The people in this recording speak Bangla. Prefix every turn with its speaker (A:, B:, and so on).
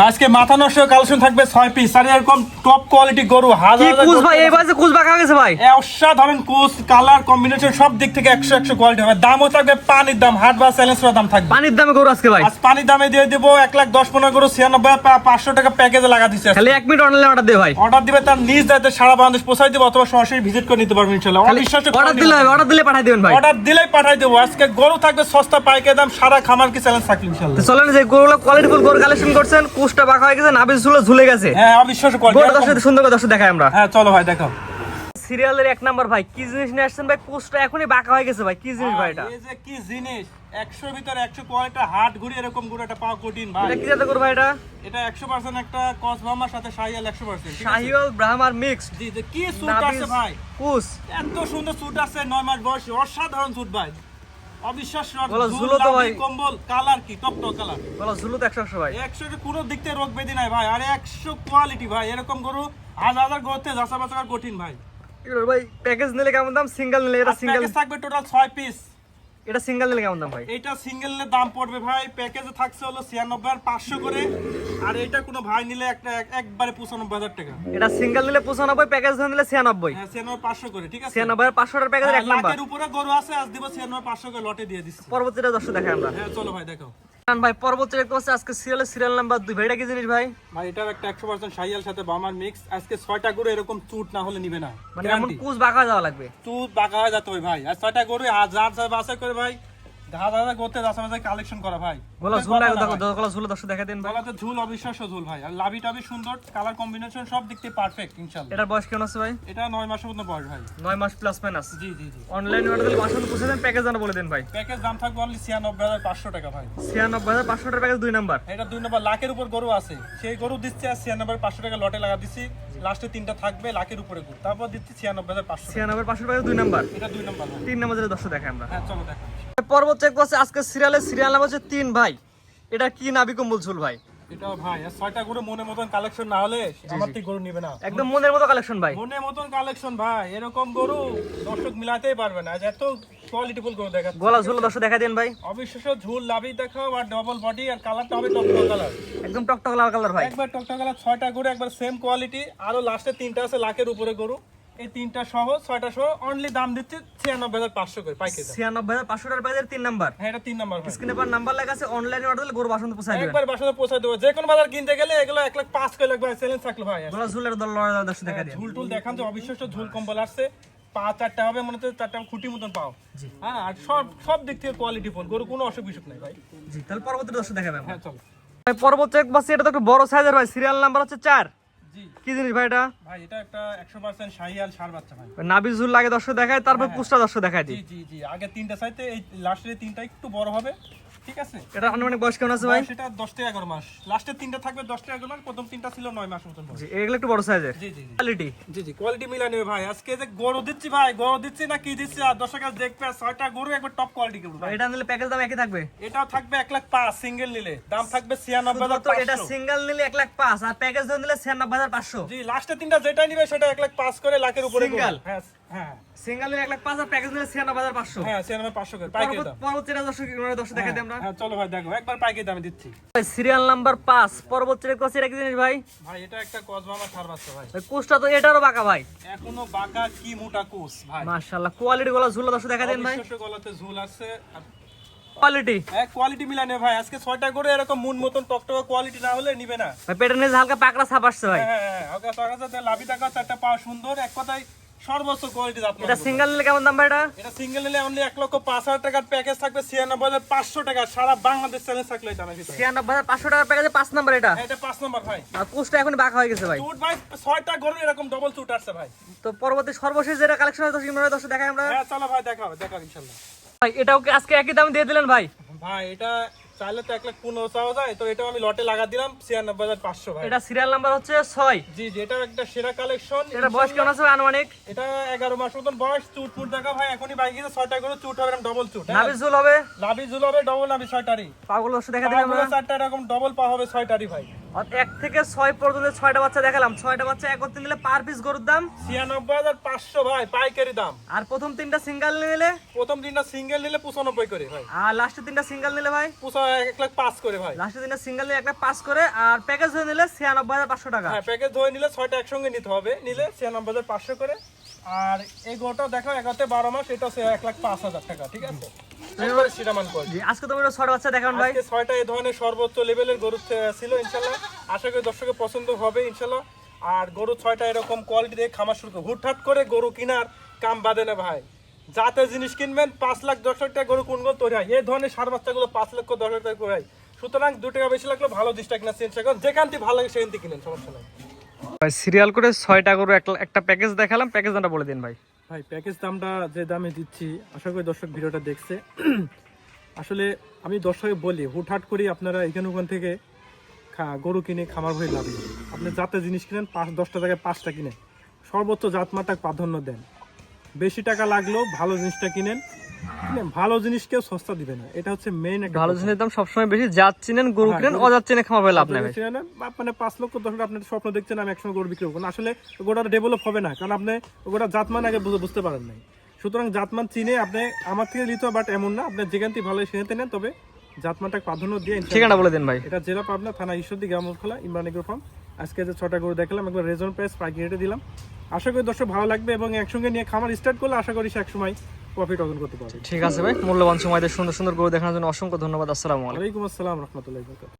A: আজকে মাথা নষ্ট কালেকশন থাকবে 6 পিস আর এরকম টপ কোয়ালিটি গরু হাজার
B: কুস ভাই এই বাজে কুস বাঁকা গেছে ভাই
A: অসাধারণ কুস কালার কম্বিনেশন সব দিক থেকে 100 কোয়ালিটি হবে। দামও থাকবে পানির দাম, হাট বা চ্যালেঞ্জ দাম থাকবে।
B: পানির দামে গরু আজকে ভাই
A: আজ পানির দামে দিয়ে দেব 1,10,15 গরু 96,500 টাকা প্যাকেজে লাগা দিচ্ছে।
B: খালি 1 মিনিট অনলাইনে অর্ডার দে ভাই,
A: অর্ডার দিবে তার নিজ দায়িত্বে সারা বাংলাদেশ পৌঁছাই দেব অথবা সরাসরি ভিজিট করে নিতে পারবেন ইনশাআল্লাহ।
B: অর্ডার দিলে পাঠাই দিবেন ভাই,
A: অর্ডার দিলেই পাঠাই দেব। আজকে গরু থাকবে সস্তা পাইকারি দাম, সারা খামার কি চ্যালেঞ্জ থাকবে ইনশাআল্লাহ।
B: তো চলেন যে গরুগুলো কোয়ালিটিফুল গরু কালেকশন করছেন, কুসটা বাঁকা হয়ে গেছে, নাভি ঝুলে গেছে।
A: হ্যাঁ অবিশ্বাস্য
B: গরু
A: কোয়ালিটি
B: দর্শক সুন্দর করে দর্শক দেখাই আমরা।
A: হ্যাঁ চলো ভাই দেখাও।
B: সিরিয়ালের 1 নাম্বার ভাই কি জিনিস নিয়ে আসছেন ভাই? কুসটা এখনই বাঁকা হয়ে গেছে ভাই, কি জিনিস ভাই এটা?
A: এই যে কি জিনিস 100 ভিতরে 100 কোয়ালিটি হাট ঘুরি এরকম গরু এটা পাওয়া কঠিন ভাই।
B: এটা কি জাতের গরু ভাই এটা?
A: এটা 100% একটা কসবামার সাথে শাহিয়াল 100%।
B: শাহিওয়াল ব্রাহ্মার মিক্সড
A: জি যে কি সুট আছে ভাই,
B: কুস
A: এত সুন্দর সুট আছে 9 মাস বয়সী, অসাধারণ সুট ভাই, অবিশ্বাস্য।
B: বলো ঝুলো তো ভাই,
A: কম্বল কালার কি টপ টপ কালার,
B: বলো ঝুলো তো 100 ভাই।
A: 100 এর কোনো দিক থেকে রোগ বেদি নাই ভাই। আর 100 কোয়ালিটি ভাই, এরকম গরু হাজার গরুতে যাচা বাচা করা কঠিন ভাই।
B: এগুলো ভাই প্যাকেজ নিলে কেমন দাম? সিঙ্গেল নিলে এটা সিঙ্গেল
A: প্যাকেজ থাকবে টোটাল 6 পিস।
B: এটা সিঙ্গেল নিলে কেমন দাম ভাই?
A: এটা সিঙ্গেল নিলে দাম পড়বে ভাই, প্যাকেজে থাকছে হলো 96,500 করে। আর এটা কোনো ভাই নিলে একটা একবারে 95,000 টাকা।
B: এটা সিঙ্গেল নিলে 95, প্যাকেজ নিলে 96।
A: হ্যাঁ 96,500 করে, ঠিক আছে।
B: 96,500 টাকার প্যাকেজের 1 নাম্বার।
A: লাখের উপরে গরু আছে, আজ দিব 96,500 করে লটে দিয়ে দিচ্ছি।
B: পরবর্তীটা দর্শক দেখাই আমরা।
A: হ্যাঁ চলো ভাই দেখাও।
B: ভাই পরবর্তী দেখতে পাচ্ছি আজকে সিরিয়াল নাম্বার 2 ভাই, এটা কি জিনিস ভাই?
A: ভাই এটাও একটা 100% শাহিয়াল সাথে বামার মিক্স। আজকে 6টা গরু এরকম চুট না হলে নিবে না,
B: মানে এমন কুস বাঁকা যাওয়া লাগবে,
A: চুট বাঁকা হয়ে যেতে হবে ভাই। আর 6টা গরু হাজার বাছাই করে ভাই, হাজার করতে যাচ্ছে বাছাই কালেকশন করা ভাই।
B: গলা ঝুল লাগে, গলা ঝুল দর্শক দেখা দেন ভাই।
A: গলাতে ঝুল অবিশ্বাস্য ঝুল ভাই। আর লাভি টাভি সুন্দর, কালার কম্বিনেশন সব দিক থেকে পারফেক্ট ইনশাআল্লাহ।
B: এটার বয়স কেমন আছে ভাই?
A: এটা 9 মাসের মতো বয়স ভাই।
B: 9 মাস প্লাস মাইনাস।
A: জি জি জি।
B: অনলাইন অর্ডার দিলে বাসন পুষে দেন, প্যাকেজ জানা বলে দেন ভাই।
A: প্যাকেজ দাম থাকবে অনলি 96,500 টাকা ভাই।
B: 96,500 টাকার প্যাকেজ 2 নাম্বার।
A: এটা 2 নম্বর, লাখের উপর গরু আছে সেই গরু দিচ্ছে। আর 96,500 টাকা লটে লাগা দিচ্ছি, লাস্টে 3টা থাকবে লাখের উপরে গরু, তারপর দিচ্ছি 96,500।
B: 96,500 টাকা 2 নাম্বার।
A: এটা 2 নম্বর ভাই।
B: 3 নাম্বার যেটা দর্শক দেখাই আমরা।
A: হ্যাঁ চলো দেখো।
B: পরবর্তী এক পাশে আজকে সিরিয়াল নাম্বার হচ্ছে 3 ভাই। এটা কি নাভি কম্বল ঝুল ভাই?
A: এটাও ভাই, আর 6টা গরু মনের মতন কালেকশন না হলে আমার থেকে গরু নিবে না।
B: একদম মনের মতো কালেকশন ভাই,
A: মনের মতন কালেকশন ভাই, এরকম গরু দর্শক মিলাতেই পারবে না। এত কোয়ালিটিফুল গরু দেখা,
B: গলা ঝুল দর্শক দেখা দেন ভাই।
A: অবিশ্বাস্য ঝুল লাভি দেখাও, আর ডবল বডি, আর কালারটা হবে টক কালার,
B: একদম টকটক লাল কালার ভাই।
A: একবার টক কালার। 6টা গরু একবার সেম কোয়ালিটি, আরো লাস্টে 3টা আছে লাখের উপরে গরু। এই 3টা সহ 6টা সহ অনলি দাম দিচ্ছে 96,500 করে পাইকারি দাম।
B: 96,500 টাকার প্যাকেজের 3 নাম্বার।
A: হ্যাঁ এটা 3 নম্বর ভাই।
B: স্ক্রিনে পর নাম্বার লেখা আছে, অনলাইনে অর্ডার দিলে গরু বাসন পৌঁছায় দিবেন।
A: একবার বাসাতে পৌঁছে দেবো। যে কোনো বাজার কিনতে গেলে এগুলো 1,05,000 করে লাগবে, চ্যালেঞ্জ থাকলো ভাই।
B: গলা ঝুলের লড়া দর্শক দেখা দেন।
A: ঝুল টুল দেখান তো, অবিশ্বাস্য ঝুল কম্বল আসছে। পা 4টা হবে মনে হচ্ছে 4টা খুঁটি মতন পাও। হ্যাঁ আর সব দিক থেকে কোয়ালিটি ফুল গরু, কোনো অসুখ বিসুখ নাই ভাই।
B: জি তাহলে পরবর্তী দর্শক দেখাবেন।
A: হ্যাঁ চলো
B: ভাই পরবর্তী এক পাশে এটা তো একটু বড় সাইজের ভাই, সিরিয়াল নাম্বার হচ্ছে 4।
A: জি।
B: কি জিনিস ভাই এটা?
A: ভাই এটা একটা 100% শাহিয়াল ষাঁড় বাচ্চা ভাই।
B: নাভি ঝুল লাগে দর্শক দেখায়, তারপর পুষ্টা দর্শক দেখায়
A: জি
B: দিই।
A: জি জি। আগে 3টা চাইতে এই লাস্টের 3টা একটু বড় হবে, ঠিক আছে।
B: এটা আনুমানিক বয়স কেমন আছে ভাই?
A: সেটা 10 থেকে 11 মাস, লাস্টের 3টা থাকবে 10 থেকে 11 মাস, প্রথম 3টা ছিল 9 মাস মতন বয়স।
B: জি এগুলো একটু বড় সাইজের।
A: জি জি জি।
B: কোয়ালিটি
A: জি জি কোয়ালিটি মিলা নেবে ভাই। আজকে যে গরু দিচ্ছি ভাই, গরু দিচ্ছি না কি দিচ্ছি, আর দর্শক আজ দেখবে 6টা গরু একবার টপ কোয়ালিটি গরু ভাই।
B: এটা নিলে প্যাকেজ দাম একই থাকবে।
A: এটাও থাকবে 1,05,000 সিঙ্গেল নিলে, দাম থাকবে
B: তো এটা
A: 96,500।
B: সিঙ্গেল নিলে 1,05,000 আর প্যাকেজ ধরে নিলে 96,500।
A: জি লাস্টে 3টা যেটা নিবে সেটা 1,05,000 করে লাখের উপরে গরু।
B: Single?
A: হ্যাঁ হ্যাঁ
B: সিঙ্গেল নিলে 1,05,000 আর প্যাকেজ নিলে 96,500।
A: হ্যাঁ 96,500 করে পাইকারি দাম।
B: পরবর্তীটা দর্শক দেখা দিই আমরা।
A: হ্যাঁ চলো ভাই দেখো, একবার পাইকারি দামে দিচ্ছি
B: সিরিয়াল নাম্বার 5 পরবর্তীটা কোস, এটা কি জিনিস ভাই?
A: ভাই। এটা একটা কসবামা ষাঁড় বাচ্চা ভাই।
B: ভাই কোসটা তো এটারও বাঁকা ভাই,
A: এখনো বাঁকা কি মোটা কোস ভাই।
B: মাশাআল্লাহ। কোয়ালিটি গুলো ঝুল দর্শক দেখা দেন ভাই।
A: অবিশ্বাস্য গলাতে ঝুল আছে, আর
B: কোয়ালিটি
A: কোয়ালিটি মিলানে ভাই। আজকে 6টা করে এরকম মুন মতন টকটকা কোয়ালিটি না হলে নিবে না।
B: ভাই পেটের নিচে হালকা পাকড়া ছাপ আসছে ভাই।
A: হ্যাঁ হ্যাঁ আগা সাগাতে লাভি টাকা 4টা পা সুন্দর, এক কথায় সর্বোচ্চ কোয়ালিটি জাত।
B: এটা সিঙ্গেল নিলে কেমন দাম ভাই এটা?
A: এটা সিঙ্গেল নিলে অনলি 1,05,000 টাকার প্যাকেজ থাকবে 96,500 টাকা, সারা বাংলাদেশ চ্যালেঞ্জ থাকলে এটা নাকি।
B: 96,500 টাকার প্যাকেজে 5 নাম্বার এটা।
A: এটা 5 নম্বর ভাই।
B: আর কোসটা এখন বাঁকা হয়ে গেছে ভাই।
A: চুট ভাই 6টা গরু এরকম ডবল চুট আসছে ভাই।
B: তো পরবর্তী সর্বশেষ যেটা কালেকশন আছে দর্শক দেখাই আমরা।
A: হ্যাঁ চলো ভাই দেখাও ইনশাআল্লাহ।
B: ভাই এটাও কি আজকে একই দাম দিয়ে দিলেন ভাই?
A: ভাই এটা চাইলে তো 1,15,000 চাওয়া যায়, তো এটা আমি লটে লাগা দিলাম 96,500 ভাই।
B: এটা সিরিয়াল নাম্বার হচ্ছে 6।
A: জি জি এটা একটা সেরা কালেকশন।
B: এটা বয়স কেমন আছে ভাই আনুমানিক?
A: এটা 11 মাস মতন বয়স। চুট ফুট দেখা ভাই, এখনই বাইক গেছে 6টা করে চুট হবে এরকম ডবল চুট।
B: নাভি ঝুল হবে,
A: লাভি ঝুল হবে ডবল, নাভি 6টারই।
B: পাগুলো দর্শক দেখা দিই আমরা।
A: 4টা এরকম ডবল পা হবে 6টারই ভাই।
B: আর 1 থেকে 6 পর্যন্ত 6টা বাচ্চা দেখালাম, 6টা বাচ্চা একত্রে নিলে পার পিস গরুর দাম
A: 96,500 ভাই পাইকারি দাম।
B: আর প্রথম 3টা সিঙ্গেল নিলে,
A: প্রথম 3টা সিঙ্গেল নিলে 95 করে ভাই,
B: আর লাস্টের 3টা সিঙ্গেল নিলে ভাই
A: 1,05,000 করে ভাই।
B: লাস্টের 3টা সিঙ্গেল নিলে একটা পাস করে, আর প্যাকেজ হয়ে নিলে 96,500 টাকা।
A: হ্যাঁ প্যাকেজ ধরে নিলে 6টা একসঙ্গে নিতে হবে, নিলে 96,500 করে। আর এই গরুটা দেখো এগাতে 12 মাস, এটা হচ্ছে 1,05,000 টাকা, ঠিক আছে? একবারে সিরামান কোয়ালিটি।
B: জি, আজকে তোমরা 6টা বাচ্চা দেখান ভাই।
A: আজকে 6টা এই ধরনের সর্বোচ্চ লেভেলের গরু ছিল ইনশাআল্লাহ, আশা করি দর্শকের পছন্দ হবে ইনশাআল্লাহ। আর গরু 6টা এরকম কোয়ালিটি দিয়ে খামার শুরু করে হুটহাট করে গরু কেনার কাম বাদে না ভাই। যাতে জিনিস কিনবেন 5,10,000 টাকা গরু কোন গরু তৈরি হয়, এই ধরনের সার বাচ্চাগুলো 5,10,000 টাকা করে হয়। সুতরাং 2 টাকা বেশি লাগলো ভালো জিনিসটা কিনা চেষ্টা করেন, যেখান থেকে ভালো লাগে সেখান থেকে কিনেন, সমস্যা নাই
B: ভাই সিরিয়াল করে 6টা গরু একটা প্যাকেজ দেখালাম, প্যাকেজ দামটা বলে দিন ভাই।
A: ভাই। প্যাকেজ দামটা যে দামে দিচ্ছি আশা করি দর্শক ভিডিওটা দেখছে। আসলে আমি দর্শকে বলি হুটহাট করি আপনারা এখানে ওখান থেকে গরু কিনে খামার হয়ে লাভ নেই। আপনি যাতে জিনিস কিনেন 5-10টা জায়গায় 5টা কিনেন, সর্বোচ্চ জাতমানটা প্রাধান্য দেন। বেশি টাকা লাগলেও ভালো জিনিসটা কিনেন, ভালো জিনিস কেউ সস্তা দিবে না, এটা হচ্ছে মেইন।
B: ভালো জিনিসের দাম সবসময় বেশি, জাত চিনেন গরু কিনেন, অজাত চিনে খামার হয়ে লাভ নেই ভাই।
A: মানে 5,00,000 আপনার স্বপ্ন দেখছেন আমি একসময় গরু বিক্রি করবো, আসলে গোটা ডেভেলপ হবে না, কারণ আপনি গোটা জাতমান আগে বুঝতে পারেন নাই। সুতরাং জাতমান চিনে আপনি আমার থেকে নিতে, বাট এমন না, আপনি যেখান থেকে ভালো সেখান থেকে নেন, তবে জাতমানটা প্রাধান্য দিয়ে।
B: ঠিকানা বলে দিন ভাই।
A: এটা জেলা পাবনা, থানা ঈশ্বরদী, গ্রামখোলা, ইমরান এগ্রো ফার্ম। আজকে যে 6টা গরু দেখালাম একবার রেজন প্রাইস পাইকারি রেটে দিলাম, আশা করি দর্শক ভালো লাগবে এবং একসঙ্গে নিয়ে খামার স্টার্ট করলে আশা করি সে একসময় প্রফিট অর্জন করতে পারবে।
B: ঠিক আছে ভাই, মূল্যবান সময় দিয়ে সুন্দর সুন্দর গরু দেখানোর জন্য অসংখ্য ধন্যবাদ। আসসালামু আলাইকুম।
A: ওয়ালাইকুম আসসালাম রহমতুল্লাহ।